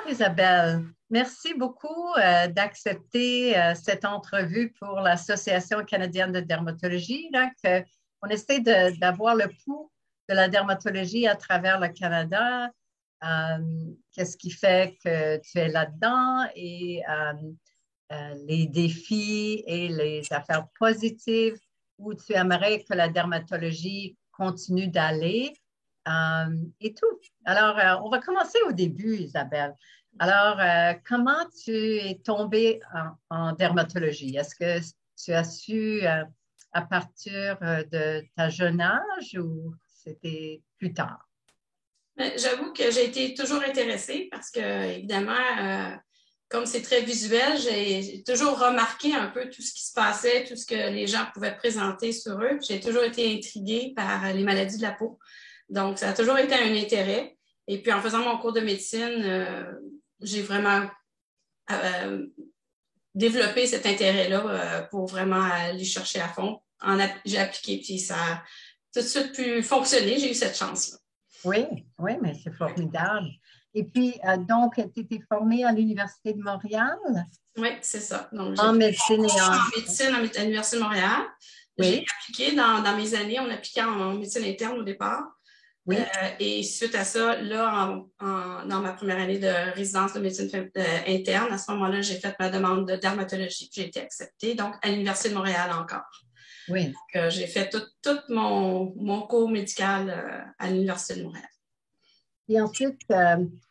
Isabelle, merci beaucoup d'accepter cette entrevue pour l'Association canadienne de dermatologie. On essaie d'avoir le pouls de la dermatologie à travers le Canada. Qu'est-ce qui fait que tu es là-dedans et les défis et les affaires positives où tu aimerais que la dermatologie continue d'aller et tout. Alors, on va commencer au début, Isabelle. Alors, comment tu es tombée en dermatologie? Est-ce que tu as su à partir de ta jeune âge ou c'était plus tard? J'avoue que j'ai été toujours intéressée parce que, évidemment, comme c'est très visuel, j'ai toujours remarqué un peu tout ce qui se passait, tout ce que les gens pouvaient présenter sur eux. J'ai toujours été intriguée par les maladies de la peau. Donc, ça a toujours été un intérêt. Et puis, en faisant mon cours de médecine, j'ai vraiment développé cet intérêt-là pour vraiment aller chercher à fond. J'ai appliqué, puis ça a tout de suite pu fonctionner. J'ai eu cette chance-là. Oui, oui, mais c'est formidable. Et puis, donc, tu étais formée à l'Université de Montréal Oui, c'est ça. Donc, j'ai en fait médecine et en... en médecine à l'Université de Montréal. J'ai Oui, appliqué dans mes années, on appliquait en médecine interne au départ. oui. Et suite à ça, là, dans ma première année de résidence de médecine interne, à ce moment-là, j'ai fait ma demande de dermatologie. J'ai été acceptée, donc à l'Université de Montréal encore. Oui. J'ai fait tout mon cours médical à l'Université de Montréal. Et ensuite,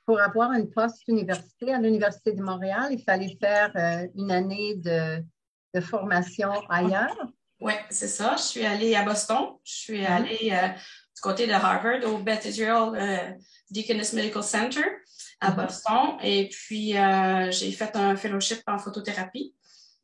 pour avoir une post-université à l'Université de Montréal, il fallait faire une année de formation ailleurs. Oui, c'est ça. Je suis allée à Boston. Je suis Mhm. allée du côté de Harvard au Beth Israel Deaconess Medical Center à Mhm. Boston. Et puis, j'ai fait un fellowship en photothérapie.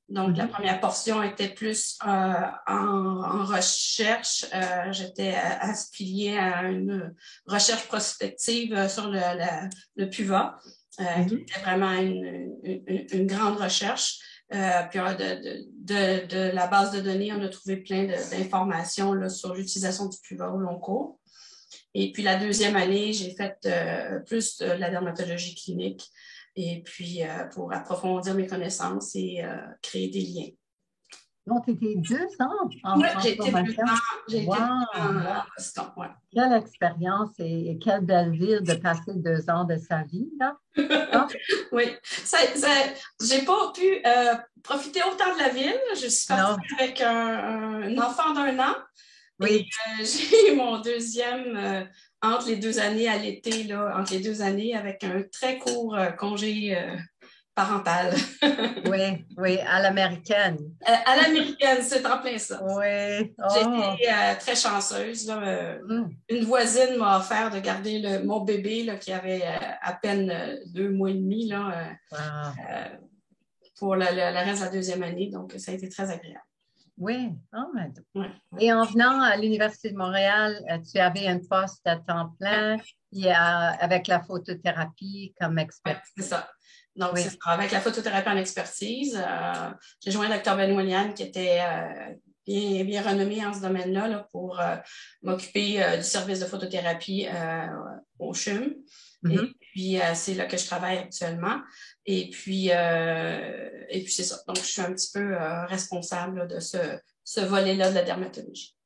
Donc, la Mhm. première portion était plus en recherche. J'étais affiliée à une recherche prospective sur le PUVA, qui Mhm. était vraiment une grande recherche. Puis de la base de données, on a trouvé plein d'informations là, sur l'utilisation du PUVA au long cours. Et puis la deuxième année, j'ai fait plus de la dermatologie clinique et puis pour approfondir mes connaissances et créer des liens. Donc, tu étais 2 ans Oui, en formation. j'ai été 2 ans Wow! à Boston. Ouais. Quelle expérience et quelle belle ville de passer 2 ans de sa vie, là. Ah, Oui, j'ai pas pu profiter autant de la ville. Je suis partie non, avec un enfant d'1 an. Et oui. j'ai eu mon deuxième entre les 2 années à l'été, là, entre les 2 années, avec un très court congé parental. Oui, oui, à l'américaine. À l'américaine, c'est en plein ça. Oui, J'ai oh, été très chanceuse. Là, mm, une voisine m'a offert de garder mon bébé là, qui avait à peine 2 mois et demi là, wow. pour le reste de la deuxième année. Donc, ça a été très agréable. Oui, oh, Ouais, ouais. et en venant à l'Université de Montréal, tu avais un poste à temps plein avec la photothérapie comme Oui, expertise. c'est ça. Donc, c'est Oui. ça. Avec la photothérapie en expertise, j'ai joint le Dr. Benoît Liane, qui était bien renommé en ce domaine-là là, pour m'occuper du service de photothérapie au CHUM. Et Mhm. puis, c'est là que je travaille actuellement. Et puis c'est ça. Donc, je suis un petit peu responsable là, de ce volet-là de la dermatologie.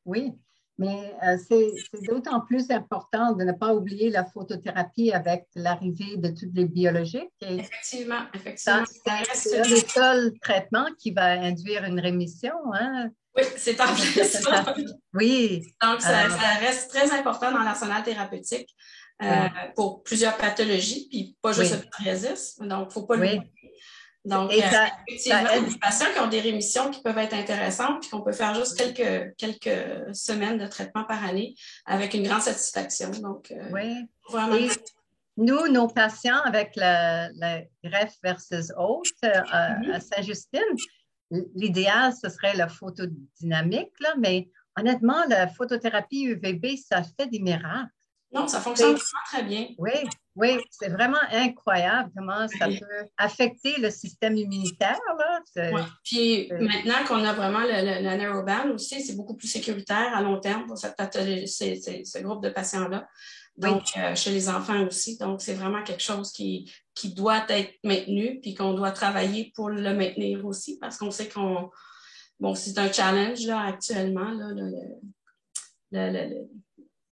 Oui, mais c'est d'autant plus important de ne pas oublier la photothérapie avec l'arrivée de toutes les biologiques. Et Effectivement, ça, effectivement. Ça c'est reste. un des seuls traitements qui va induire une rémission, hein, Oui, c'est en d'une plein certaine ça. façon. Oui, Donc, alors, ça reste très important dans l'arsenal thérapeutique oui, pour plusieurs pathologies, puis pas juste le oui, psoriasis. Donc, il ne faut pas oui. l'oublier. Donc, Et effectivement, ça il y a aide. des patients qui ont des rémissions qui peuvent être intéressantes, puis qu'on peut faire juste quelques semaines de traitement par année avec une grande satisfaction. Donc, Oui. vraiment. Et nous, nos patients avec la greffe versus autre à Mhm. Saint-Justine, l'idéal, ce serait la photodynamique, là, mais honnêtement, la photothérapie UVB, ça fait des miracles. Non, ça fonctionne C'est- vraiment très bien. oui, oui, c'est vraiment incroyable comment ça peut affecter le système immunitaire, là. Ouais. Puis C'est- maintenant qu'on a vraiment le narrowband aussi, c'est beaucoup plus sécuritaire à long terme pour cette pathologie, ce groupe de patients-là. donc chez les enfants aussi. Donc, c'est vraiment quelque chose qui doit être maintenu puis qu'on doit travailler pour le maintenir aussi parce qu'on sait c'est un challenge là, actuellement, là,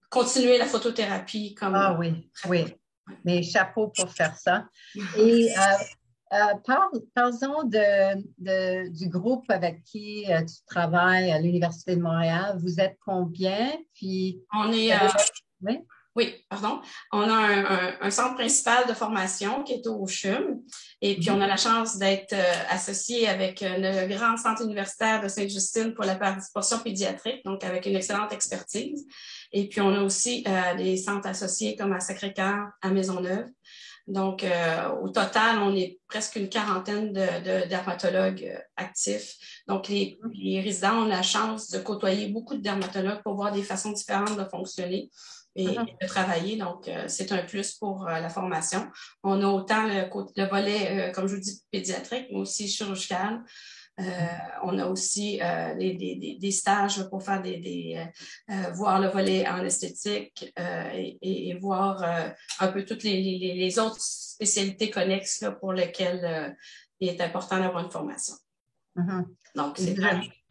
continuer la photothérapie comme... Ah oui, oui. Mais chapeau pour faire ça. Et parlons du groupe avec qui tu travailles à l'Université de Montréal. Vous êtes combien? Puis, on est... oui? Oui, pardon. On a un centre principal de formation qui est au CHUM et puis on a la chance d'être associé avec le grand centre universitaire de Sainte-Justine pour la portion pédiatrique, donc avec une excellente expertise. Et puis on a aussi des centres associés comme à Sacré-Cœur, à Maisonneuve. Donc, au total, on est presque une quarantaine de dermatologues actifs. Donc, les résidents ont la chance de côtoyer beaucoup de dermatologues pour voir des façons différentes de fonctionner et de travailler. Donc, c'est un plus pour la formation. On a autant le volet, comme je vous dis, pédiatrique, mais aussi chirurgical. On a aussi des stages pour faire voir le volet en esthétique et voir un peu toutes les autres spécialités connexes là, pour lesquelles il est important d'avoir une formation. Donc, c'est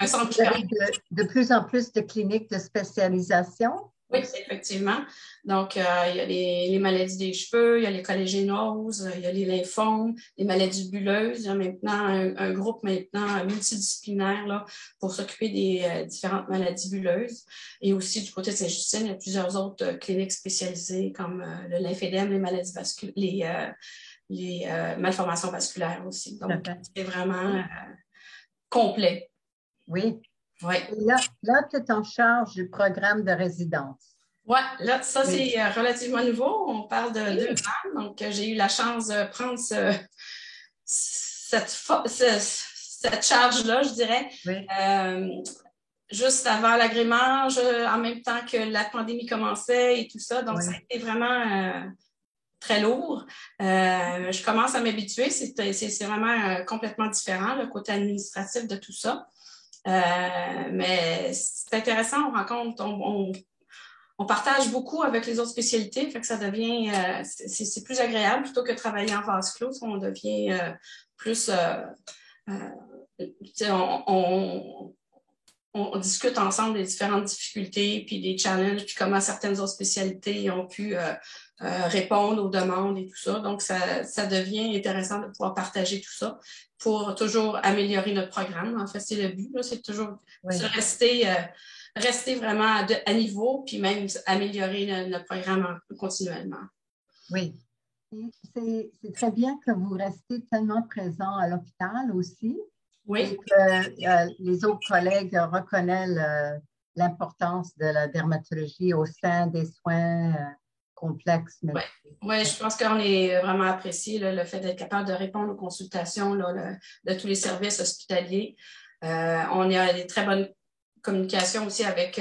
un centre vous avez de plus en plus de cliniques de spécialisation? Oui, effectivement. Donc, il y a les maladies des cheveux, il y a les collagénoses, il y a les lymphomes, les maladies bulleuses. Il y a maintenant un groupe multidisciplinaire là, pour s'occuper des différentes maladies bulleuses. Et aussi, du côté de Sainte-Justine, il y a plusieurs autres cliniques spécialisées comme le lymphédème, les maladies vasculaires, les malformations vasculaires aussi. Donc, c'est vraiment complet. Oui. Oui. Et là, tu es en charge du programme de résidence. Oui, là, ça, c'est relativement nouveau. On parle de 2 ans. Donc, j'ai eu la chance de prendre cette charge-là, je dirais. Oui. Juste avant l'agrément, en même temps que la pandémie commençait et tout ça. Donc, ça a été vraiment très lourd. Je commence à m'habituer. C'est vraiment complètement différent, le côté administratif de tout ça. Mais c'est intéressant, on rencontre, on partage beaucoup avec les autres spécialités, fait que ça devient, c'est plus agréable plutôt que de travailler en vase clos, on devient plus, on discute ensemble des différentes difficultés, puis des challenges, puis comment certaines autres spécialités ont pu répondre aux demandes et tout ça. Donc, ça devient intéressant de pouvoir partager tout ça pour toujours améliorer notre programme. En fait, c'est le but, c'est toujours rester vraiment à niveau, puis même améliorer notre programme continuellement. Oui. C'est très bien que vous restez tellement présent à l'hôpital aussi. Oui. Et que les autres collègues reconnaissent l'importance de la dermatologie au sein des soins complexes. Oui, je pense qu'on est vraiment apprécié, là, le fait d'être capable de répondre aux consultations là, de tous les services hospitaliers. On a des très bonnes communications aussi avec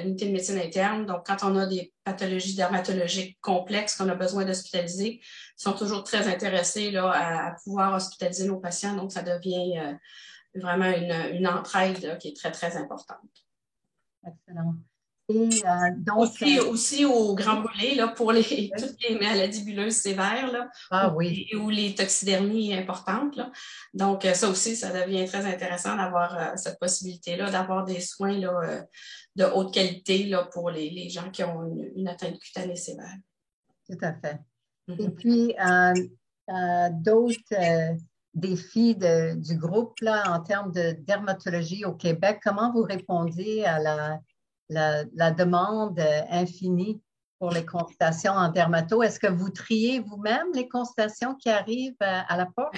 l'unité de médecine interne. Donc, quand on a des pathologies dermatologiques complexes qu'on a besoin d'hospitaliser, ils sont toujours très intéressés là, à pouvoir hospitaliser nos patients. Donc, ça devient vraiment une entraide là, qui est très, très importante. Excellent. Et donc, aussi au grand brûlé là, pour toutes les maladies bulleuses sévères là, ou les toxidermies importantes. Là. Donc, ça aussi, ça devient très intéressant d'avoir cette possibilité-là, d'avoir des soins là, de haute qualité là, pour les gens qui ont une atteinte cutanée sévère. Tout à fait. Et puis, d'autres défis du groupe là, en termes de dermatologie au Québec, comment vous répondez à la demande infinie pour les consultations en dermato? Est-ce que vous triez vous-même les consultations qui arrivent à la porte?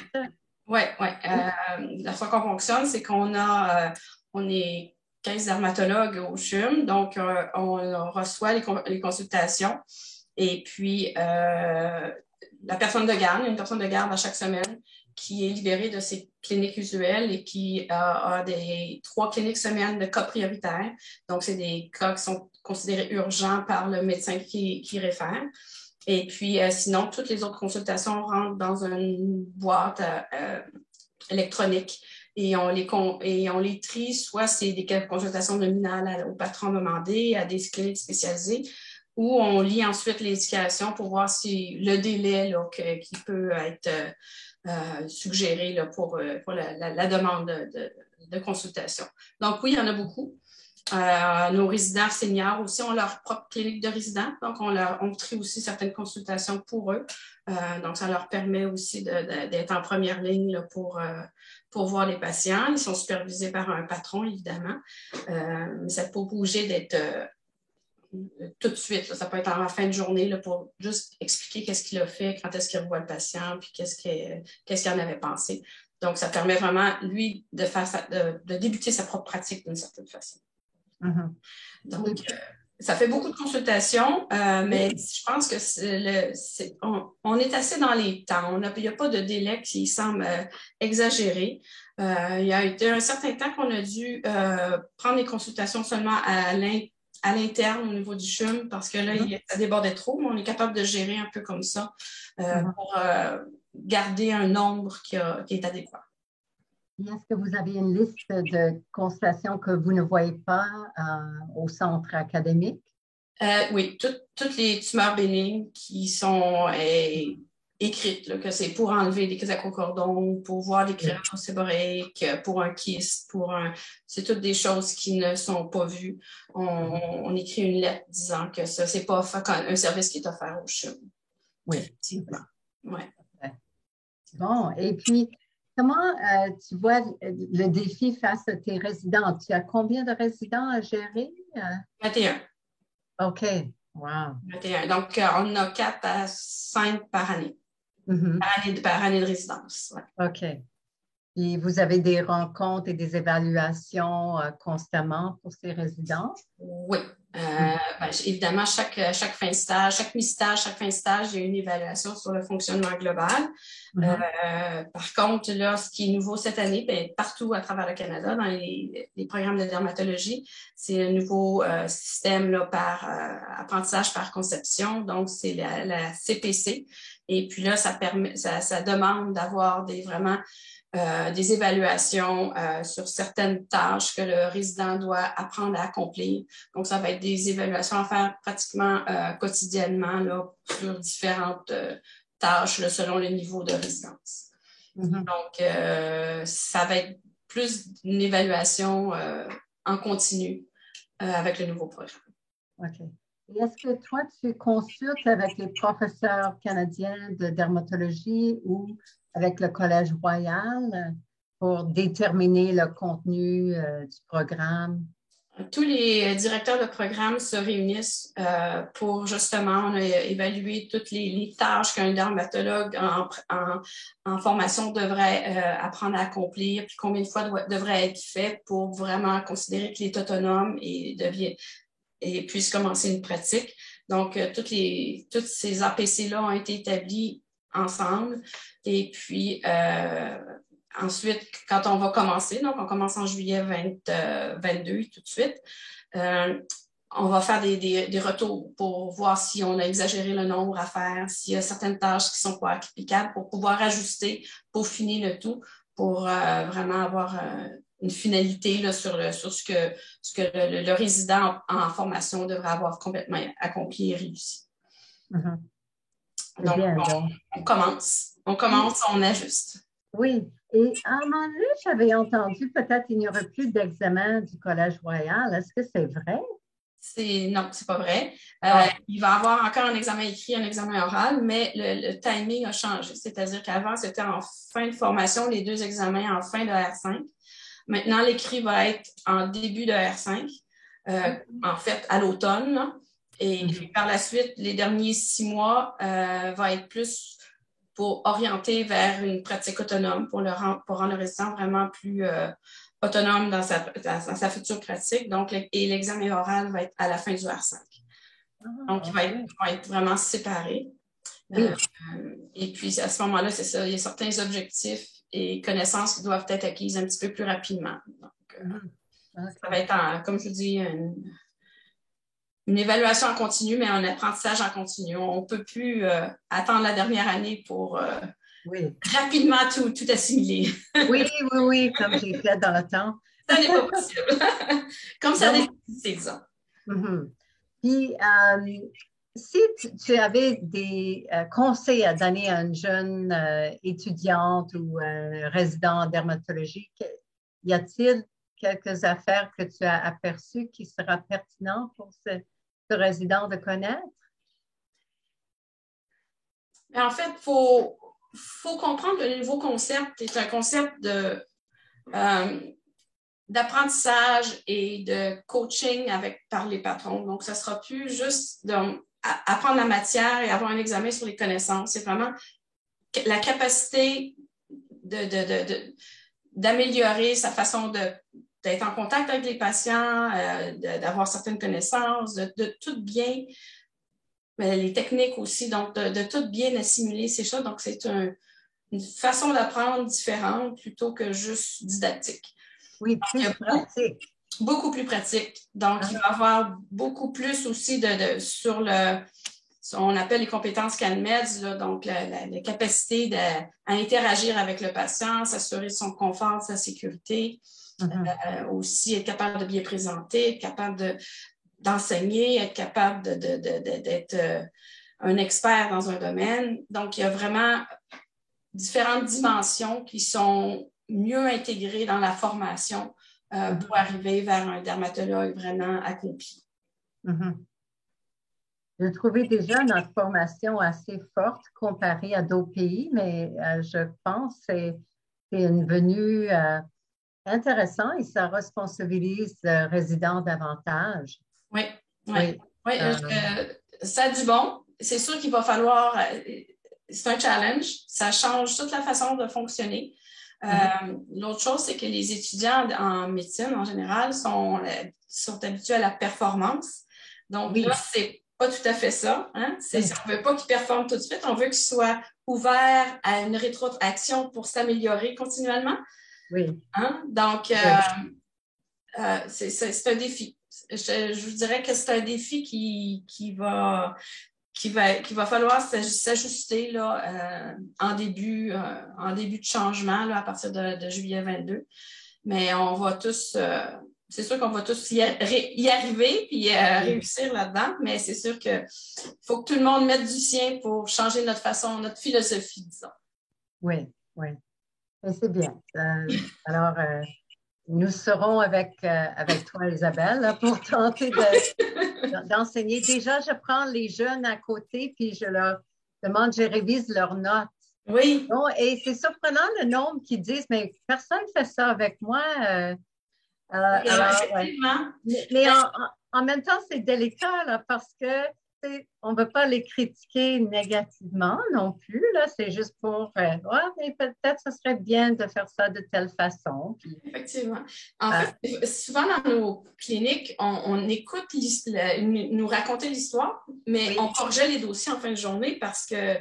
Oui. La façon qu'on fonctionne, c'est on est 15 dermatologues au CHUM, donc on reçoit les consultations et puis la personne de garde, une personne de garde à chaque semaine qui est libérée de ses cliniques usuelles et qui a 3 cliniques semaines de cas prioritaires. Donc, c'est des cas qui sont considérés urgents par le médecin qui réfère. Et puis, sinon, toutes les autres consultations rentrent dans une boîte électronique et on les trie, soit c'est des consultations nominales au patron demandé, à des cliniques spécialisées, où on lit ensuite l'éducation pour voir si le délai là, qui peut être suggéré là, pour la demande de consultation. Donc oui, il y en a beaucoup. Nos résidents seniors aussi ont leur propre clinique de résidents, donc on trie aussi certaines consultations pour eux. Donc, ça leur permet aussi d'être en première ligne là, pour voir les patients. Ils sont supervisés par un patron, évidemment. Mais ça ne peut pas bouger d'être tout de suite. Là. Ça peut être en fin de journée là, pour juste expliquer qu'est-ce qu'il a fait, quand est-ce qu'il revoit le patient, puis qu'est-ce qu'il en avait pensé. Donc, ça permet vraiment, lui, de débuter sa propre pratique d'une certaine façon. Mm-hmm. Donc, ça fait beaucoup de consultations, mais je pense que on est assez dans les temps. Il n'y a pas de délai qui semble exagéré. Il y a été un certain temps qu'on a dû prendre les consultations seulement à l'interne au niveau du CHUM parce que là, ça débordait trop, mais on est capable de gérer un peu comme ça pour garder un nombre qui est adéquat. Est-ce que vous avez une liste de consultations que vous ne voyez pas au centre académique? Oui, toutes les tumeurs bénignes qui sont écrites, là, que c'est pour enlever des acrocordons, pour voir les créations séboréiques, pour un kyste, c'est toutes des choses qui ne sont pas vues. On écrit une lettre disant que ça, c'est pas un service qui est offert au CHUM. Oui. Effectivement. Ouais. Bon, et puis, comment tu vois le défi face à tes résidents? Tu as combien de résidents à gérer? 21. OK. Wow. 21. Donc, on a 4 à 5 par année. Par année de résidence. Ouais. OK. Et vous avez des rencontres et des évaluations constamment pour ces résidents? Oui. Évidemment, chaque fin de stage, chaque mi-stage, chaque fin de stage, il y a une évaluation sur le fonctionnement global. Par contre, là, ce qui est nouveau cette année, partout à travers le Canada, dans les programmes de dermatologie, c'est un nouveau système là, par apprentissage par conception. Donc, c'est la CPC. Et puis là, ça demande d'avoir vraiment des évaluations sur certaines tâches que le résident doit apprendre à accomplir. Donc, ça va être des évaluations à faire pratiquement quotidiennement là, sur différentes tâches là, selon le niveau de résidence. Donc, ça va être plus une évaluation en continu avec le nouveau programme. OK. Et est-ce que toi, tu consultes avec les professeurs canadiens de dermatologie ou avec le Collège Royal pour déterminer le contenu du programme? Tous les directeurs de programme se réunissent pour justement évaluer toutes les tâches qu'un dermatologue en formation devrait apprendre à accomplir, puis combien de fois devrait être fait pour vraiment considérer qu'il est autonome et puisse commencer une pratique. Donc, toutes ces APC-là ont été établies ensemble. Et puis, ensuite, quand on va commencer, donc on commence en juillet 2022 tout de suite, on va faire des retours pour voir si on a exagéré le nombre à faire, s'il y a certaines tâches qui ne sont pas applicables pour pouvoir ajuster, peaufiner le tout, pour vraiment avoir une finalité là, sur ce que le résident en formation devrait avoir complètement accompli et réussi. Donc, on commence, on ajuste. Oui, et à un moment donné, j'avais entendu peut-être qu'il n'y aurait plus d'examen du Collège Royal. Est-ce que c'est vrai? Non, c'est pas vrai. Il va y avoir encore un examen écrit, un examen oral, mais le timing a changé. C'est-à-dire qu'avant, c'était en fin de formation, les 2 examens en fin de R5. Maintenant, l'écrit va être en début de R5, en fait, à l'automne. Là. Et puis, par la suite, les derniers 6 mois va être plus pour orienter vers une pratique autonome, pour rendre le résident vraiment plus autonome dans sa future pratique. Donc, et l'examen oral va être à la fin du R5. Donc, il va être vraiment séparé. Et puis, à ce moment-là, c'est ça, il y a certains objectifs et connaissances qui doivent être acquises un petit peu plus rapidement. Donc, ça va être, comme je vous dis, une évaluation en continu, mais un apprentissage en continu. On ne peut plus attendre la dernière année pour rapidement tout assimiler. Oui, comme j'ai fait dans le temps. Ça n'est pas possible. Comme ça, c'est exemple. Puis, Si tu avais des conseils à donner à une jeune étudiante ou résident en dermatologie, y a-t-il quelques affaires que tu as aperçues qui sera pertinent pour ce résident de connaître? Mais en fait, faut comprendre que le nouveau concept est un concept d'apprentissage et de coaching par les patrons. Donc, ça ne sera plus juste apprendre la matière et avoir un examen sur les connaissances. C'est vraiment la capacité d'améliorer sa façon d'être en contact avec les patients, d'avoir certaines connaissances, de tout bien, les techniques aussi, donc de tout bien assimiler ces choses. Donc, c'est une façon d'apprendre différente plutôt que juste didactique. Oui, plus pratique. Beaucoup plus pratique. Donc, il va y avoir beaucoup plus aussi sur on appelle les compétences CanMEDS, là, donc la capacité à interagir avec le patient, s'assurer de son confort, de sa sécurité, aussi être capable de bien présenter, être capable d'enseigner, être capable d'être un expert dans un domaine. Donc, il y a vraiment différentes dimensions qui sont mieux intégrées dans la formation pour arriver vers un dermatologue vraiment accompli. Je trouvais déjà notre formation assez forte comparée à d'autres pays, mais je pense que c'est une venue intéressante et ça responsabilise le résident davantage. Oui. Ça a du bon. C'est sûr qu'il va falloir, c'est un challenge, ça change toute la façon de fonctionner. L'autre chose, c'est que les étudiants en médecine, en général, sont habitués à la performance. Donc là, c'est pas tout à fait ça. Hein? On ne veut pas qu'ils performent tout de suite, on veut qu'ils soient ouverts à une rétroaction pour s'améliorer continuellement. Oui. Hein? Donc, c'est un défi. Je vous dirais que c'est un défi qu'il va falloir s'ajuster là, en début de changement là, à partir de juillet 22. Mais on va tous, c'est sûr qu'on va tous y arriver et réussir là-dedans, mais c'est sûr qu'il faut que tout le monde mette du sien pour changer notre philosophie, disons. Oui. Et c'est bien. Alors, nous serons avec toi, Isabelle, là, pour tenter d'enseigner. Déjà, je prends les jeunes à côté, puis je leur demande, je révise leurs notes. Oui. Bon, et c'est surprenant le nombre qui disent, mais personne ne fait ça avec moi. Effectivement. Mais en même temps, c'est délicat là, parce que on ne veut pas les critiquer négativement non plus. Là, c'est juste pour mais peut-être ce serait bien de faire ça de telle façon. Puis, effectivement. En fait, souvent dans nos cliniques, on écoute nous raconter l'histoire, mais on corrigeait les dossiers en fin de journée parce que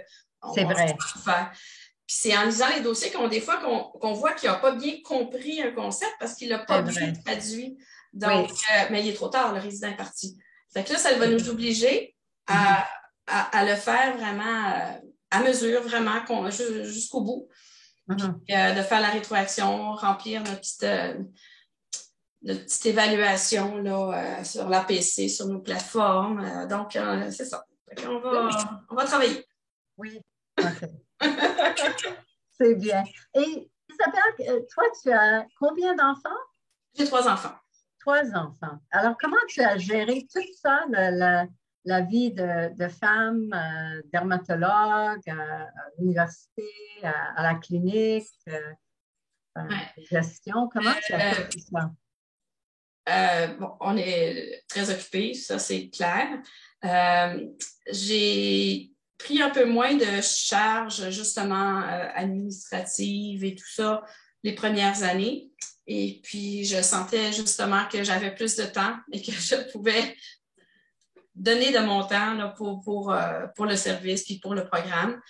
c'est vrai. Puis c'est en lisant les dossiers des fois qu'on voit qu'il n'a pas bien compris un concept parce qu'il n'a pas bien traduit. Donc, mais il est trop tard, le résident est parti. Fait que là, ça va nous obliger à le faire vraiment à mesure, vraiment jusqu'au bout. Puis, de faire la rétroaction, remplir notre petite évaluation là, sur l'APC, sur nos plateformes. Donc, c'est ça. On va travailler. Oui, OK. C'est bien. Et Isabelle, toi, tu as combien d'enfants? J'ai 3 enfants. 3 enfants. Alors, comment tu as géré tout ça, la vie de femme dermatologue à l'université, à la clinique, gestion? Comment tu as fait tout ça? On est très occupés, ça c'est clair. J'ai pris un peu moins de charges justement administratives et tout ça les premières années. Et puis, je sentais justement que j'avais plus de temps et que je pouvais donner de mon temps là, pour le service puis pour le programme.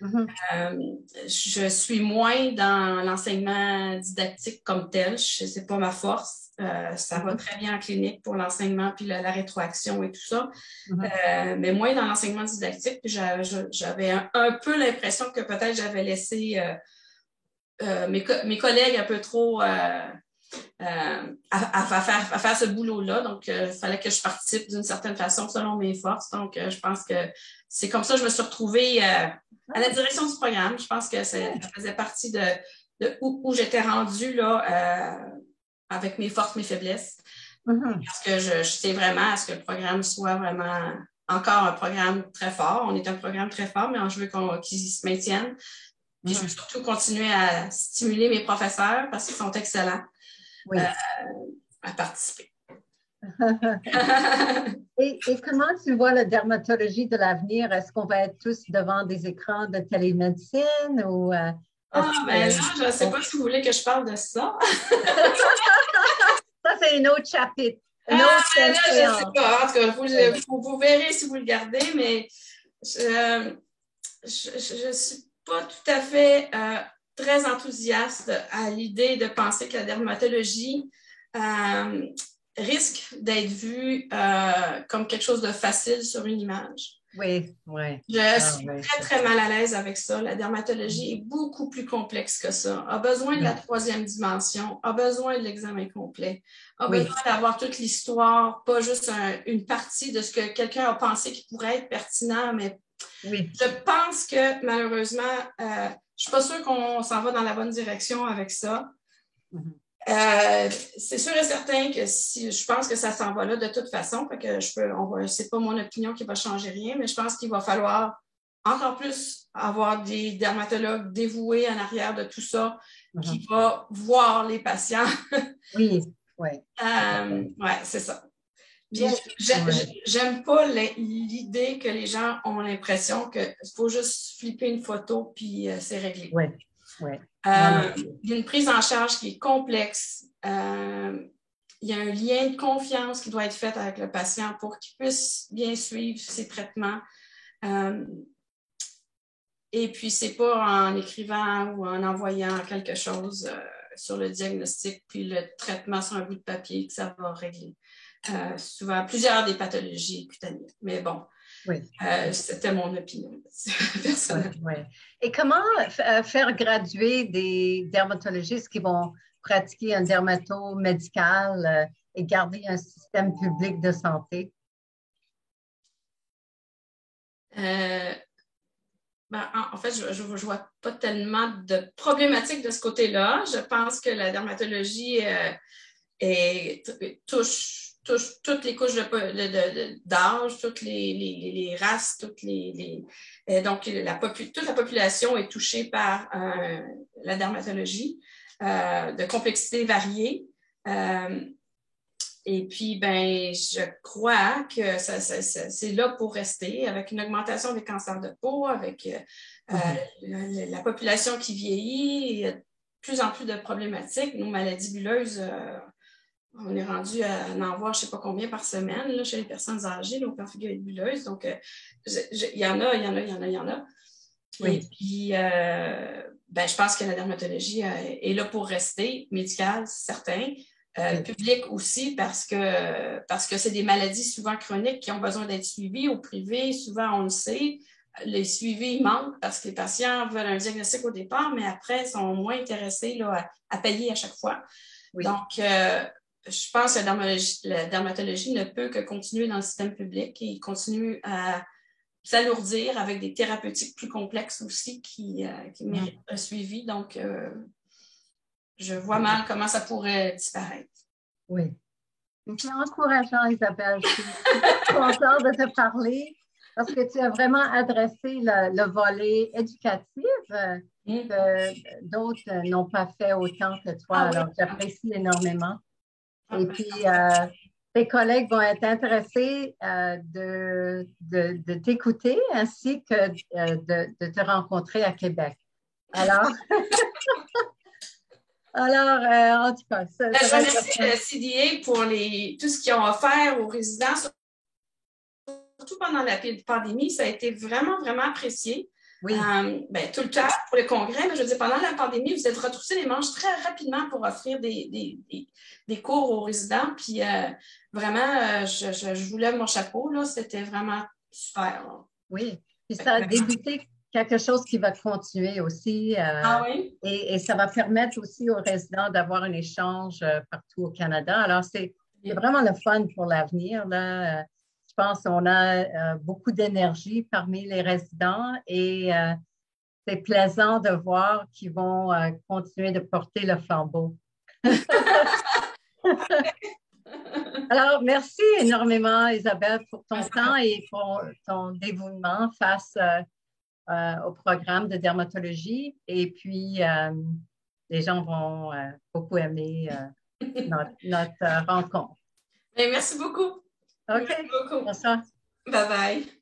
Je suis moins dans l'enseignement didactique comme tel. Ce n'est pas ma force. Ça va très bien en clinique pour l'enseignement puis la rétroaction et tout ça. Mais moins dans l'enseignement didactique. J'avais un peu l'impression que peut-être j'avais laissé mes collègues un peu trop à faire ce boulot-là. Donc, il fallait que je participe d'une certaine façon selon mes forces. Donc, je pense que c'est comme ça que je me suis retrouvée à la direction du programme. Je pense que ça faisait partie de où j'étais rendue là, avec mes forces, mes faiblesses. Parce que je tiens vraiment à ce que le programme soit vraiment encore un programme très fort. On est un programme très fort, mais je veux qu'il se maintienne. Puis je veux surtout continuer à stimuler mes professeurs parce qu'ils sont excellents à participer. Et comment tu vois la dermatologie de l'avenir? Est-ce qu'on va être tous devant des écrans de télémédecine ou là, je ne sais pas si vous voulez que je parle de ça. Ça, c'est un autre chapitre. Là, je ne sais pas. En tout cas, vous verrez si vous le gardez, mais je ne suis pas tout à fait très enthousiaste à l'idée de penser que la dermatologie risque d'être vue comme quelque chose de facile sur une image. Oui, oui. Je suis très, très mal à l'aise avec ça. La dermatologie est beaucoup plus complexe que ça. A besoin de la troisième dimension, a besoin de l'examen complet, a besoin d'avoir toute l'histoire, pas juste une partie de ce que quelqu'un a pensé qui pourrait être pertinent, mais je pense que malheureusement, je ne suis pas sûre qu'on s'en va dans la bonne direction avec ça. C'est sûr et certain que si je pense que ça s'en va là de toute façon, c'est pas mon opinion qui va changer rien, mais je pense qu'il va falloir encore plus avoir des dermatologues dévoués en arrière de tout ça, qui va voir les patients. Oui. C'est ça. Puis j'aime pas l'idée que les gens ont l'impression qu'il faut juste flipper une photo puis c'est réglé. Il y a une prise en charge qui est complexe. Il y a un lien de confiance qui doit être fait avec le patient pour qu'il puisse bien suivre ses traitements. Et puis, c'est pas en écrivant ou en envoyant quelque chose sur le diagnostic puis le traitement sur un bout de papier que ça va régler. Souvent, plusieurs des pathologies cutanées. Mais bon, c'était mon opinion personnelle. Et comment faire graduer des dermatologistes qui vont pratiquer un dermato-médical et garder un système public de santé? En fait, je ne vois pas tellement de problématiques de ce côté-là. Je pense que la dermatologie touche toutes les couches d'âge, toutes les races, donc toute la population est touchée par la dermatologie de complexité variée. Et puis, je crois que c'est là pour rester, avec une augmentation des cancers de peau, avec la population qui vieillit, il y a de plus en plus de problématiques. Nos maladies bulleuses, on est rendu à en voir je ne sais pas combien par semaine là, chez les personnes âgées, donc pemphigoïdes bulleuse. Donc, il y en a. Et puis, je pense que la dermatologie est là pour rester, médicale, certain. Public aussi, parce que c'est des maladies souvent chroniques qui ont besoin d'être suivies au privé. Souvent, on le sait, les suivis manquent parce que les patients veulent un diagnostic au départ, mais après, sont moins intéressés là, à payer à chaque fois. Donc, je pense que la dermatologie ne peut que continuer dans le système public et continue à s'alourdir avec des thérapeutiques plus complexes aussi qui méritent un suivi. Donc, je vois mal comment ça pourrait disparaître. Oui. C'est encourageant, Isabelle. Je suis contente de te parler parce que tu as vraiment adressé le volet éducatif que d'autres n'ont pas fait autant que toi. Alors, j'apprécie énormément. Et puis, tes collègues vont être intéressés de t'écouter ainsi que de te rencontrer à Québec. Alors, en tout cas, je remercie le CDA pour tout ce qu'ils ont offert aux résidents, surtout pendant la pandémie. Ça a été vraiment, vraiment apprécié. Tout le temps pour le congrès, mais je veux dire, pendant la pandémie, vous êtes retroussé les manches très rapidement pour offrir des cours aux résidents. Puis vraiment, je vous lève mon chapeau. Là, c'était vraiment super. Là. Oui, puis ça a débuté quelque chose qui va continuer aussi. Ah oui? Et ça va permettre aussi aux résidents d'avoir un échange partout au Canada. Alors, c'est vraiment le fun pour l'avenir, là. Je pense qu'on a beaucoup d'énergie parmi les résidents et c'est plaisant de voir qu'ils vont continuer de porter le flambeau. Alors, merci énormément, Isabelle, pour ton temps et pour ton dévouement face au programme de dermatologie. Et puis, les gens vont beaucoup aimer notre rencontre. Merci beaucoup. OK, Merci beaucoup. bonsoir. Bye bye.